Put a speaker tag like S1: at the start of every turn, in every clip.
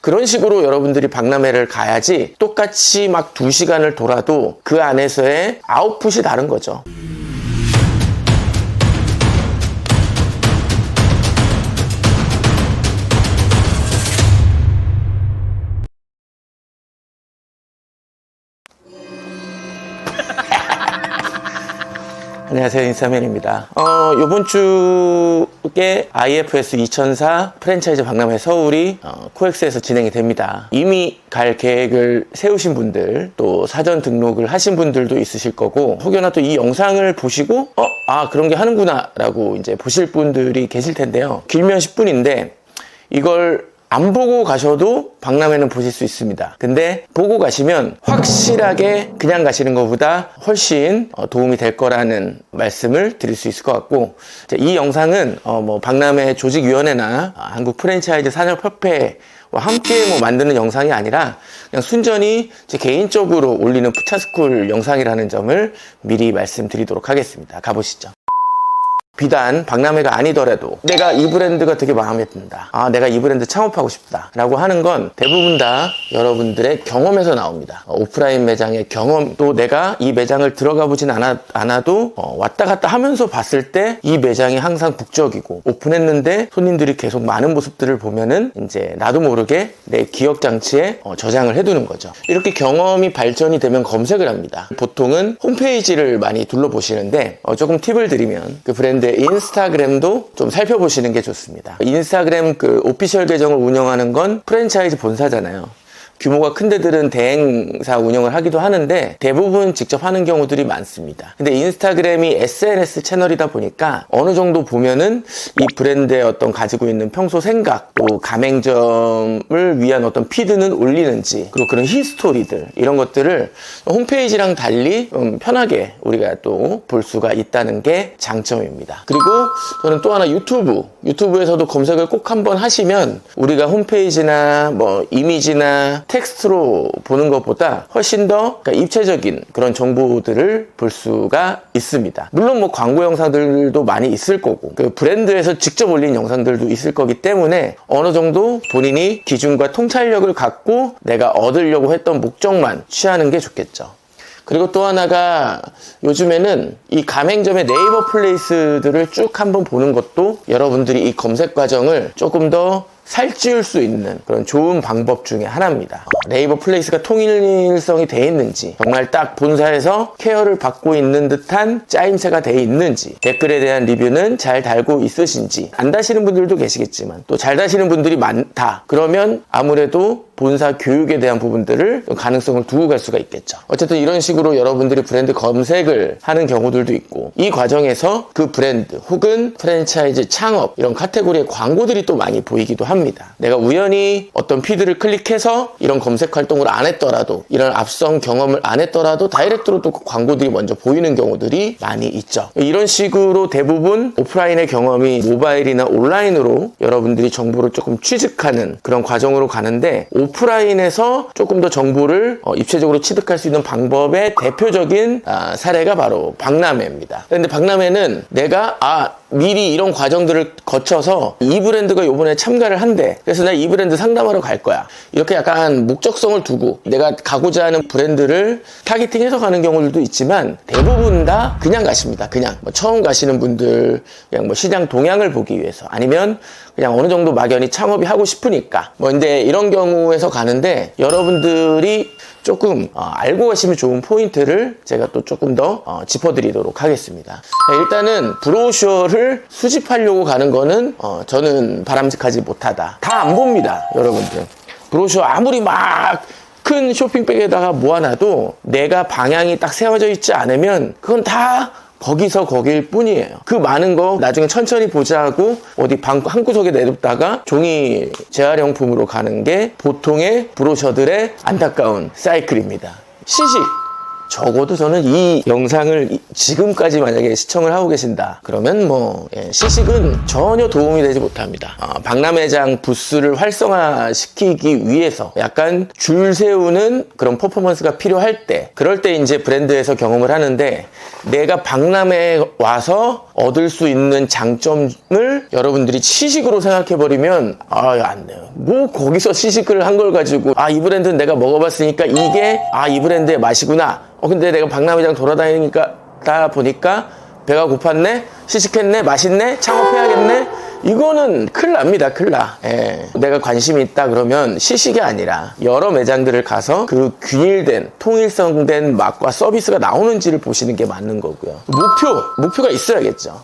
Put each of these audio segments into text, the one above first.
S1: 그런 식으로 여러분들이 박람회를 가야지 똑같이 막 2시간을 돌아도 그 안에서의 아웃풋이 다른 거죠. 안녕하세요, 인싸맨입니다. 요번 주에 IFS 2004 프랜차이즈 박람회 서울이 코엑스에서 진행이 됩니다. 이미 갈 계획을 세우신 분들, 또 사전 등록을 하신 분들도 있으실 거고, 혹여나 또 이 영상을 보시고 그런 게 하는구나 라고 이제 보실 분들이 계실 텐데요. 길면 10분인데 이걸 안 보고 가셔도 박람회는 보실 수 있습니다. 근데 보고 가시면 확실하게 그냥 가시는 것보다 훨씬 도움이 될 거라는 말씀을 드릴 수 있을 것 같고, 이 영상은 박람회 조직위원회나 한국 프랜차이즈 산업협회와 함께 만드는 영상이 아니라 그냥 순전히 제 개인적으로 올리는 푸차스쿨 영상이라는 점을 미리 말씀드리도록 하겠습니다. 가보시죠. 비단 박람회가 아니더라도 내가 이 브랜드가 되게 마음에 든다, 내가 이 브랜드 창업하고 싶다 라고 하는 건 대부분 다 여러분들의 경험에서 나옵니다. 오프라인 매장의 경험, 또 내가 이 매장을 들어가 보진 않아도 왔다 갔다 하면서 봤을 때 이 매장이 항상 국적이고 오픈했는데 손님들이 계속 많은 모습들을 보면은 이제 나도 모르게 내 기억장치에 저장을 해두는 거죠. 이렇게 경험이 발전이 되면 검색을 합니다. 보통은 홈페이지를 많이 둘러보시는데 조금 팁을 드리면 그 브랜드 인스타그램도 좀 살펴보시는 게 좋습니다. 인스타그램 그 오피셜 계정을 운영하는 건 프랜차이즈 본사잖아요. 규모가 큰 데들은 대행사 운영을 하기도 하는데 대부분 직접 하는 경우들이 많습니다. 근데 인스타그램이 SNS 채널이다 보니까 어느 정도 보면은 이 브랜드의 어떤 가지고 있는 평소 생각, 또 가맹점을 위한 어떤 피드는 올리는지, 그리고 그런 히스토리들, 이런 것들을 홈페이지랑 달리 편하게 우리가 또 볼 수가 있다는 게 장점입니다. 그리고 저는 또 하나 유튜브에서도 검색을 꼭 한번 하시면 우리가 홈페이지나 이미지나 텍스트로 보는 것보다 훨씬 더 입체적인 그런 정보들을 볼 수가 있습니다. 물론 광고 영상들도 많이 있을 거고, 그 브랜드에서 직접 올린 영상들도 있을 거기 때문에 어느 정도 본인이 기준과 통찰력을 갖고 내가 얻으려고 했던 목적만 취하는 게 좋겠죠. 그리고 또 하나가 요즘에는 이 가맹점의 네이버 플레이스들을 쭉 한번 보는 것도 여러분들이 이 검색 과정을 조금 더 살찌울 수 있는 그런 좋은 방법 중에 하나입니다. 네이버 플레이스가 통일성이 돼 있는지, 정말 딱 본사에서 케어를 받고 있는 듯한 짜임새가 돼 있는지, 댓글에 대한 리뷰는 잘 달고 있으신지, 안 다시는 분들도 계시겠지만 또 잘 다시는 분들이 많다 그러면 아무래도 본사 교육에 대한 부분들을 가능성을 두고 갈 수가 있겠죠. 어쨌든 이런 식으로 여러분들이 브랜드 검색을 하는 경우들도 있고, 이 과정에서 그 브랜드 혹은 프랜차이즈 창업, 이런 카테고리의 광고들이 또 많이 보이기도 합니다. 내가 우연히 어떤 피드를 클릭해서 이런 검색 활동을 안 했더라도, 이런 앞선 경험을 안 했더라도 다이렉트로 또 광고들이 먼저 보이는 경우들이 많이 있죠. 이런 식으로 대부분 오프라인의 경험이 모바일이나 온라인으로 여러분들이 정보를 조금 취득하는 그런 과정으로 가는데, 오프라인에서 조금 더 정보를 입체적으로 취득할 수 있는 방법의 대표적인 사례가 바로 박람회입니다. 그런데 박람회는 내가 미리 이런 과정들을 거쳐서 이 브랜드가 이번에 참가를 한대, 그래서 나 이 브랜드 상담하러 갈 거야, 이렇게 약간 목적성을 두고 내가 가고자 하는 브랜드를 타겟팅해서 가는 경우들도 있지만 대부분 다 그냥 가십니다. 그냥 처음 가시는 분들, 그냥 시장 동향을 보기 위해서, 아니면 그냥 어느 정도 막연히 창업이 하고 싶으니까 이제 이런 경우에서 가는데, 여러분들이 조금 알고 가시면 좋은 포인트를 제가 또 조금 더 짚어드리도록 하겠습니다. 일단은 브로셔를 수집하려고 가는 거는 저는 바람직하지 못하다. 다 안 봅니다, 여러분들. 브로셔 아무리 막 큰 쇼핑백에다가 모아놔도 내가 방향이 딱 세워져 있지 않으면 그건 다 거기서 거길 뿐이에요. 그 많은 거 나중에 천천히 보자 하고 어디 방 한구석에 내뒀다가 종이 재활용품으로 가는 게 보통의 브로셔들의 안타까운 사이클입니다. 시식! 적어도 저는 이 영상을 지금까지 만약에 시청을 하고 계신다 그러면 뭐 시식은 전혀 도움이 되지 못합니다. 박람회장 부스를 활성화시키기 위해서 약간 줄 세우는 그런 퍼포먼스가 필요할 때, 그럴 때 이제 브랜드에서 경험을 하는데, 내가 박람회에 와서 얻을 수 있는 장점을 여러분들이 시식으로 생각해버리면 안 돼요. 뭐 거기서 시식을 한 걸 가지고 이 브랜드는 내가 먹어봤으니까 이게 이 브랜드의 맛이구나. 근데 내가 박람회장 돌아다니니까 보니까 배가 고팠네, 시식했네, 맛있네, 창업해야겠네. 이거는 큰일 납니다. 큰일 나. 내가 관심이 있다 그러면 시식이 아니라 여러 매장들을 가서 그 균일된 통일성된 맛과 서비스가 나오는지를 보시는 게 맞는 거고요. 목표가 있어야겠죠.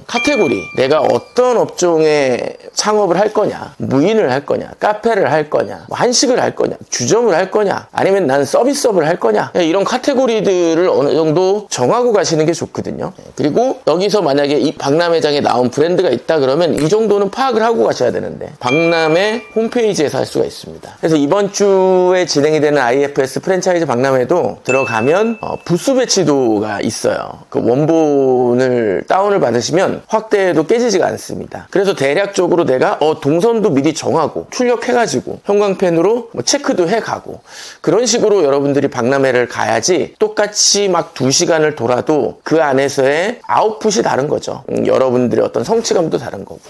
S1: 카테고리, 내가 어떤 업종에 창업을 할 거냐, 무인을 할 거냐, 카페를 할 거냐, 한식을 할 거냐, 주점을 할 거냐, 아니면 난 서비스업을 할 거냐, 이런 카테고리들을 어느 정도 정하고 가시는 게 좋거든요. 그리고 여기서 만약에 이 박람회장에 나온 브랜드가 있다 그러면 이 정도는 파악을 하고 가셔야 되는데, 박람회 홈페이지에서 할 수가 있습니다. 그래서 이번 주에 진행이 되는 IFS 프랜차이즈 박람회도 들어가면 부스 배치도가 있어요. 그 원본을 다운을 받으시면 확대도 깨지지가 않습니다. 그래서 대략적으로 내가 동선도 미리 정하고 출력해가지고 형광펜으로 체크도 해가고, 그런 식으로 여러분들이 박람회를 가야지 똑같이 막 2시간을 돌아도 그 안에서의 아웃풋이 다른 거죠. 여러분들의 어떤 성취감도 다른 거고요.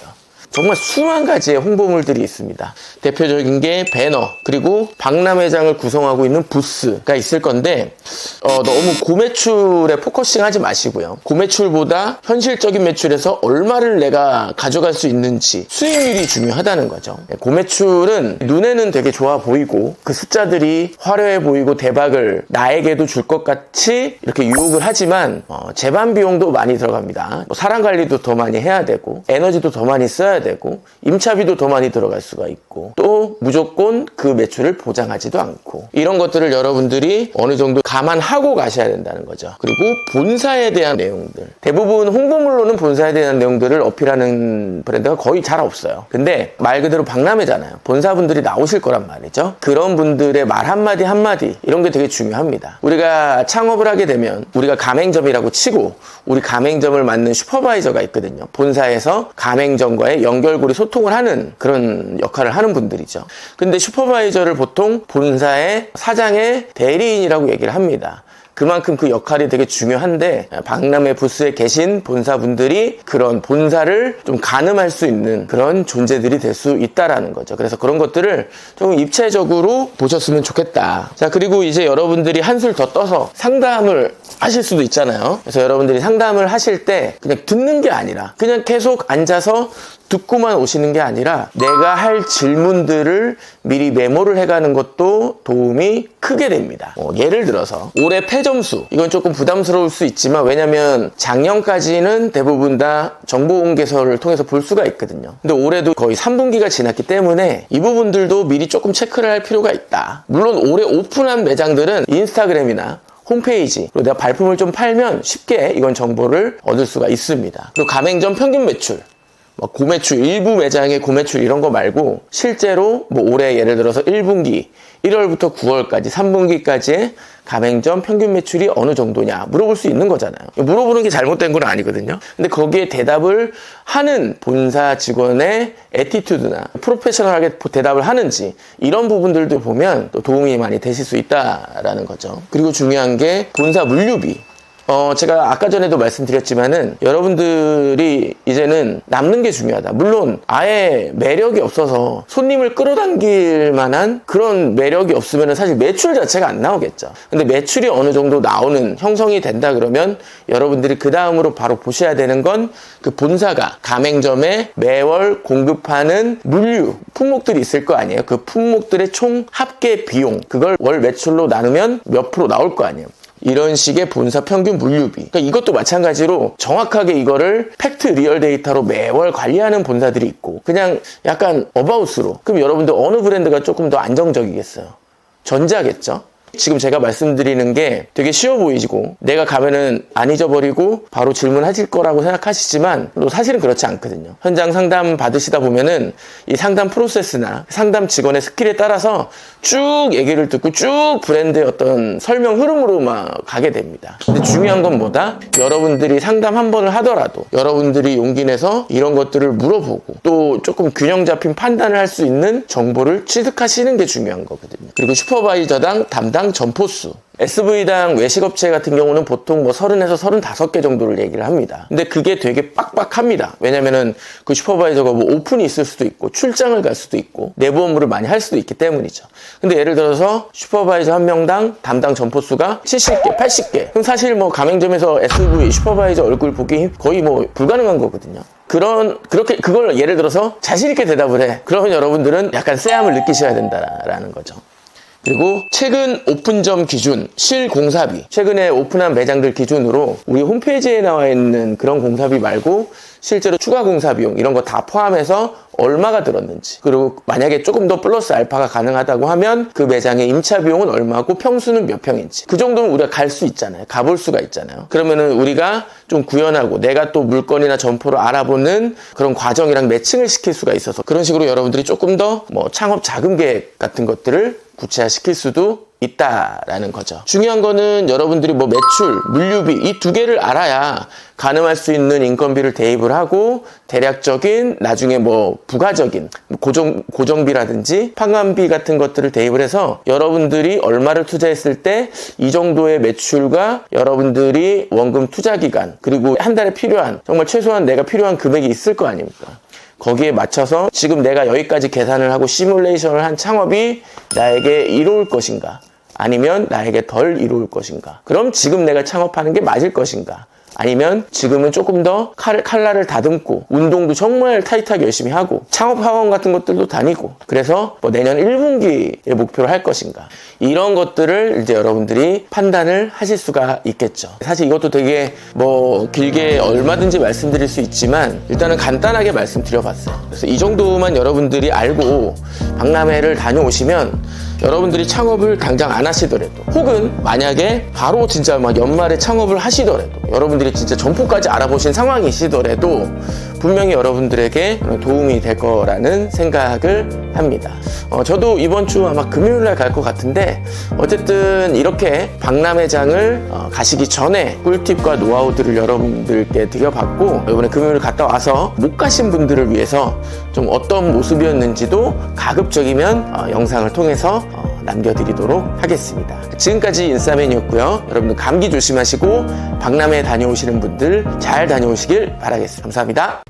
S1: 정말 수만 가지의 홍보물들이 있습니다. 대표적인 게 배너, 그리고 박람회장을 구성하고 있는 부스가 있을 건데, 너무 고매출에 포커싱 하지 마시고요. 고매출보다 현실적인 매출에서 얼마를 내가 가져갈 수 있는지, 수익률이 중요하다는 거죠. 고매출은 눈에는 되게 좋아 보이고 그 숫자들이 화려해 보이고 대박을 나에게도 줄 것 같이 이렇게 유혹을 하지만 재반 비용도 많이 들어갑니다. 사람 관리도 더 많이 해야 되고 에너지도 더 많이 써야 되고 임차비도 더 많이 들어갈 수가 있고, 또 무조건 그 매출을 보장하지도 않고, 이런 것들을 여러분들이 어느 정도 감안하고 가셔야 된다는 거죠. 그리고 본사에 대한 내용들, 대부분 홍보물로는 본사에 대한 내용들을 어필하는 브랜드가 거의 잘 없어요. 근데 말 그대로 박람회잖아요. 본사분들이 나오실 거란 말이죠. 그런 분들의 말 한마디 한마디, 이런 게 되게 중요합니다. 우리가 창업을 하게 되면 우리가 가맹점이라고 치고 우리 가맹점을 맡는 슈퍼바이저가 있거든요. 본사에서 가맹점과의 연결고리 소통을 하는 그런 역할을 하는 분들이죠. 근데 슈퍼바이저를 보통 본사의 사장의 대리인이라고 얘기를 합니다. 그만큼 그 역할이 되게 중요한데, 박람회 부스에 계신 본사분들이 그런 본사를 좀 가늠할 수 있는 그런 존재들이 될 수 있다라는 거죠. 그래서 그런 것들을 좀 입체적으로 보셨으면 좋겠다. 자, 그리고 이제 여러분들이 한술 더 떠서 상담을 하실 수도 있잖아요. 그래서 여러분들이 상담을 하실 때 그냥 듣는 게 아니라 그냥 계속 앉아서 듣고만 오시는 게 아니라 내가 할 질문들을 미리 메모를 해가는 것도 도움이 크게 됩니다. 예를 들어서 올해 패점수, 이건 조금 부담스러울 수 있지만, 왜냐면 작년까지는 대부분 다 정보공개서를 통해서 볼 수가 있거든요. 근데 올해도 거의 3분기가 지났기 때문에 이 부분들도 미리 조금 체크를 할 필요가 있다. 물론 올해 오픈한 매장들은 인스타그램이나 홈페이지, 그리고 내가 발품을 좀 팔면 쉽게 이건 정보를 얻을 수가 있습니다. 그리고 가맹점 평균 매출, 고매출, 일부 매장의 고매출 이런 거 말고 실제로 올해 예를 들어서 1분기 1월부터 9월까지 3분기까지의 가맹점 평균 매출이 어느 정도냐 물어볼 수 있는 거잖아요. 물어보는 게 잘못된 건 아니거든요. 근데 거기에 대답을 하는 본사 직원의 애티튜드나 프로페셔널하게 대답을 하는지, 이런 부분들도 보면 또 도움이 많이 되실 수 있다라는 거죠. 그리고 중요한 게 본사 물류비. 제가 아까 전에도 말씀드렸지만은 여러분들이 이제는 남는 게 중요하다. 물론 아예 매력이 없어서 손님을 끌어당길 만한 그런 매력이 없으면 사실 매출 자체가 안 나오겠죠. 근데 매출이 어느 정도 나오는 형성이 된다 그러면 여러분들이 그 다음으로 바로 보셔야 되는 건 그 본사가 가맹점에 매월 공급하는 물류 품목들이 있을 거 아니에요. 그 품목들의 총 합계 비용, 그걸 월 매출로 나누면 몇 프로 나올 거 아니에요. 이런 식의 본사 평균 물류비. 그러니까 이것도 마찬가지로 정확하게 이거를 팩트 리얼 데이터로 매월 관리하는 본사들이 있고, 그냥 약간 어바웃으로. 그럼 여러분들 어느 브랜드가 조금 더 안정적이겠어요? 전자겠죠? 지금 제가 말씀드리는 게 되게 쉬워 보이고 내가 가면은 안 잊어버리고 바로 질문하실 거라고 생각하시지만 또 사실은 그렇지 않거든요. 현장 상담 받으시다 보면은 이 상담 프로세스나 상담 직원의 스킬에 따라서 쭉 얘기를 듣고 쭉 브랜드의 어떤 설명 흐름으로 막 가게 됩니다. 근데 중요한 건 뭐다? 여러분들이 상담 한 번을 하더라도 여러분들이 용기 내서 이런 것들을 물어보고 또 조금 균형 잡힌 판단을 할 수 있는 정보를 취득하시는 게 중요한 거거든요. 그리고 슈퍼바이저당 담당 점포수, SV당 외식업체 같은 경우는 보통 뭐 30에서 35개 정도를 얘기를 합니다. 근데 그게 되게 빡빡합니다. 왜냐면은 그 슈퍼바이저가 뭐 오픈이 있을 수도 있고 출장을 갈 수도 있고 내부 업무를 많이 할 수도 있기 때문이죠. 근데 예를 들어서 슈퍼바이저 한 명당 담당 점포수가 70개, 80개. 그럼 사실 뭐 가맹점에서 SV 슈퍼바이저 얼굴 보기 거의 뭐 불가능한 거거든요. 그걸 예를 들어서 자신있게 대답을 해. 그러면 여러분들은 약간 쎄함을 느끼셔야 된다라는 거죠. 그리고 최근 오픈점 기준, 실공사비. 최근에 오픈한 매장들 기준으로 우리 홈페이지에 나와 있는 그런 공사비 말고 실제로 추가 공사비용 이런 거 다 포함해서 얼마가 들었는지, 그리고 만약에 조금 더 플러스 알파가 가능하다고 하면 그 매장의 임차 비용은 얼마고 평수는 몇 평인지, 그 정도면 우리가 갈 수 있잖아요. 가볼 수가 있잖아요. 그러면은 우리가 좀 구현하고 내가 또 물건이나 점포를 알아보는 그런 과정이랑 매칭을 시킬 수가 있어서 그런 식으로 여러분들이 조금 더 뭐 창업 자금 계획 같은 것들을 구체화시킬 수도 있다라는 거죠. 중요한 거는 여러분들이 뭐 매출, 물류비 이 두 개를 알아야 가늠할 수 있는 인건비를 대입을 하고 대략적인 나중에 뭐 부가적인 고정비라든지 판관비 같은 것들을 대입을 해서 여러분들이 얼마를 투자했을 때 이 정도의 매출과 여러분들이 원금 투자 기간 그리고 한 달에 필요한 정말 최소한 내가 필요한 금액이 있을 거 아닙니까? 거기에 맞춰서 지금 내가 여기까지 계산을 하고 시뮬레이션을 한 창업이 나에게 이로울 것인가? 아니면 나에게 덜 이로울 것인가? 그럼 지금 내가 창업하는 게 맞을 것인가? 아니면 지금은 조금 더 칼날을 다듬고 운동도 정말 타이트하게 열심히 하고 창업학원 같은 것들도 다니고 그래서 뭐 내년 1분기에 목표로 할 것인가? 이런 것들을 이제 여러분들이 판단을 하실 수가 있겠죠. 사실 이것도 되게 뭐 길게 얼마든지 말씀드릴 수 있지만 일단은 간단하게 말씀드려봤어요. 그래서 이 정도만 여러분들이 알고 박람회를 다녀오시면 여러분들이 창업을 당장 안 하시더라도 혹은 만약에 바로 진짜 막 연말에 창업을 하시더라도 여러분들이 진짜 점포까지 알아보신 상황이시더라도 분명히 여러분들에게 도움이 될 거라는 생각을 합니다. 저도 이번 주 아마 금요일날 갈 것 같은데 어쨌든 이렇게 박람회장을 가시기 전에 꿀팁과 노하우들을 여러분들께 드려봤고 이번에 금요일 갔다 와서 못 가신 분들을 위해서 좀 어떤 모습이었는지도 가급적이면 영상을 통해서 남겨드리도록 하겠습니다. 지금까지 인싸맨이었고요. 여러분들 감기 조심하시고 박람회 다녀오시는 분들 잘 다녀오시길 바라겠습니다. 감사합니다.